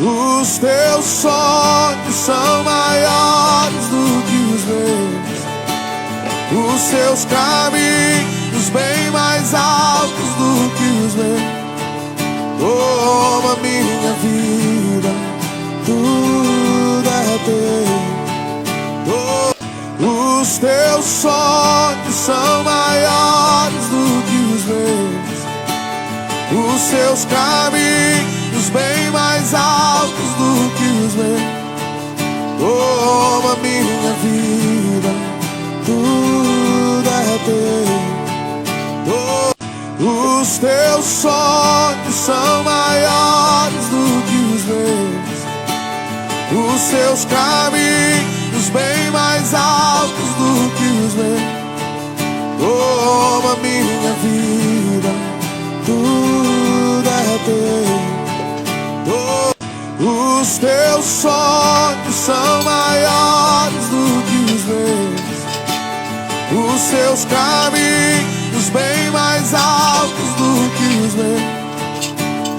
Os teus sonhos são maiores do que os meus, os seus caminhos bem mais altos do que os meus. Toma minha vida, tudo é teu. Os teus sonhos são maiores do que os meus, os seus caminhos bem mais altos do que os meus. Toma minha vida, tudo é teu. Os teus sonhos são maiores do que os meus, os seus caminhos bem mais altos do que os meus. Toma minha vida, tudo é teu. Os teus sonhos são maiores do que os meus, os seus caminhos bem mais altos do que os meus.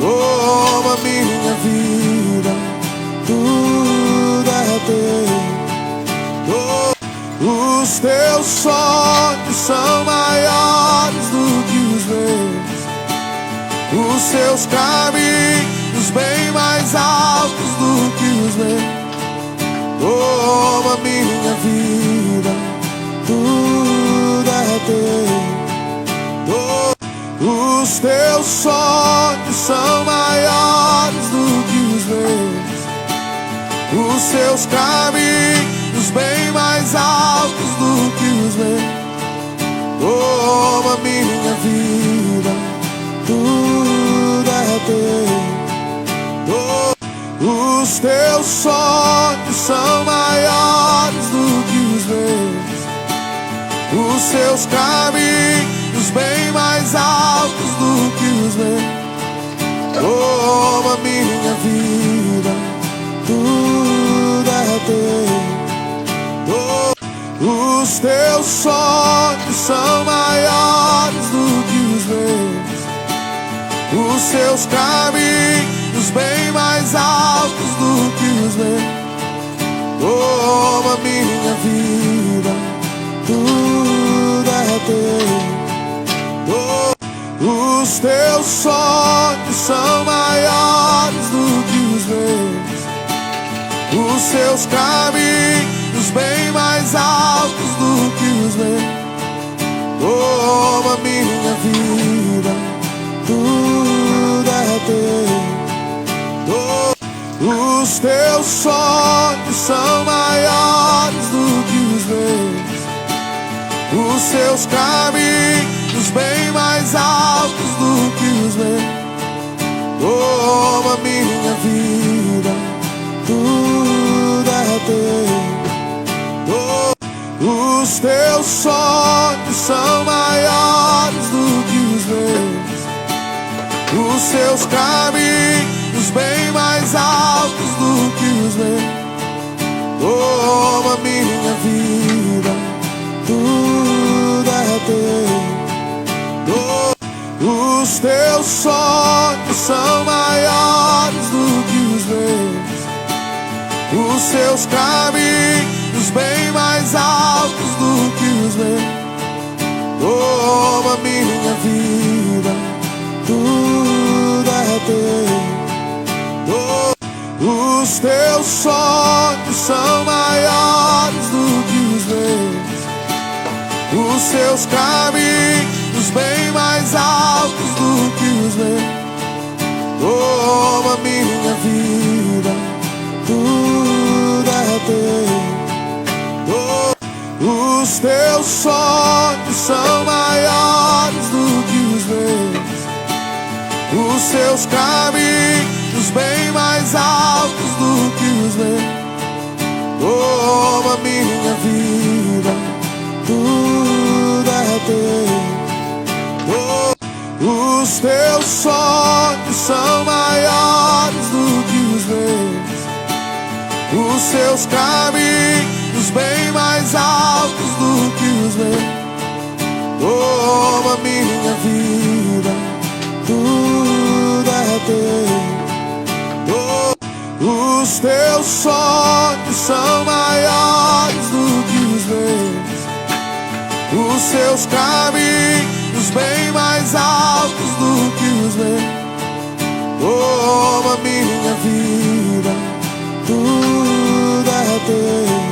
Toma minha vida, tudo é teu. Os teus sonhos são maiores do que os meus, os seus caminhos bem mais altos do que os meus. Toma minha vida, tudo é teu. Os teus sonhos são maiores do que os meus, os seus caminhos bem mais altos do que os meus. Toma minha vida, tudo é teu. Os teus sonhos são maiores do que os meus, os seus caminhos bem mais altos do que os meus. Toma minha vida, tudo é teu. Os teus sonhos são maiores do que os meus, os seus caminhos bem mais altos do que os meus. Toma minha vida, tudo é teu. Os teus sonhos são maiores do que os meus, os seus caminhos bem mais altos do que os meus. Toma minha vida, tudo é teu. Os teus sonhos são maiores do que os meus, os seus caminhos bem mais altos do que os meus. Toma minha vida, tudo é teu. Os teus sonhos são maiores do que os meus, os seus caminhos bem mais altos do que os meus. Toma minha vida, tudo é teu. Os teus sonhos são maiores do que os meus, os seus caminhos bem mais altos do que os meus. Toma minha vida, tudo é teu. Os teus sonhos são maiores do que os meus, os seus caminhos bem mais altos do que os meus. Toma minha vida, tudo é teu. Os teus sonhos são maiores do que os meus, os seus caminhos bem mais altos do que os meus. Toma minha vida, tudo é teu. Os teus sonhos são maiores do que os meus, os seus caminhos bem mais altos do que os meus. Toma minha vida, tudo é teu. Os teus sonhos são maiores do que os meus, os seus caminhos bem mais altos do que os meus. Toma minha vida, tudo é teu.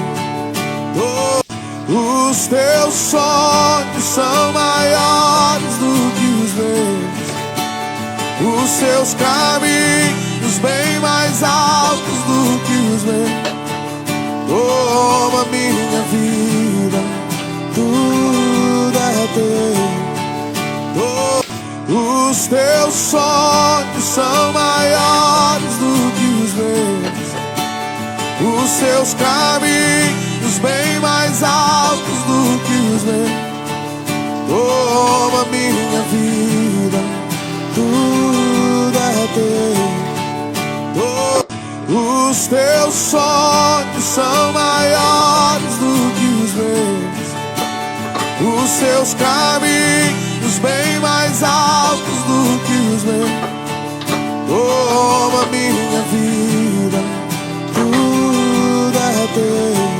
Os teus sonhos são maiores do que os meus, os seus caminhos bem mais altos do que os meus. Toma minha vida, tudo é teu. Os teus sonhos são maiores do que os meus, os seus caminhos bem mais altos do que os meus. Toma minha vida, tudo é teu. Os teus sonhos são maiores do que os meus, os seus caminhos bem mais altos do que os meus. Toma minha vida, tudo é teu.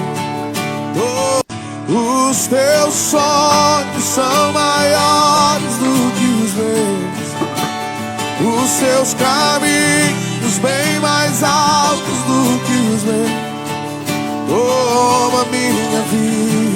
Os teus sonhos são maiores do que os meus, os seus caminhos bem mais altos do que os meus. Toma minha vida,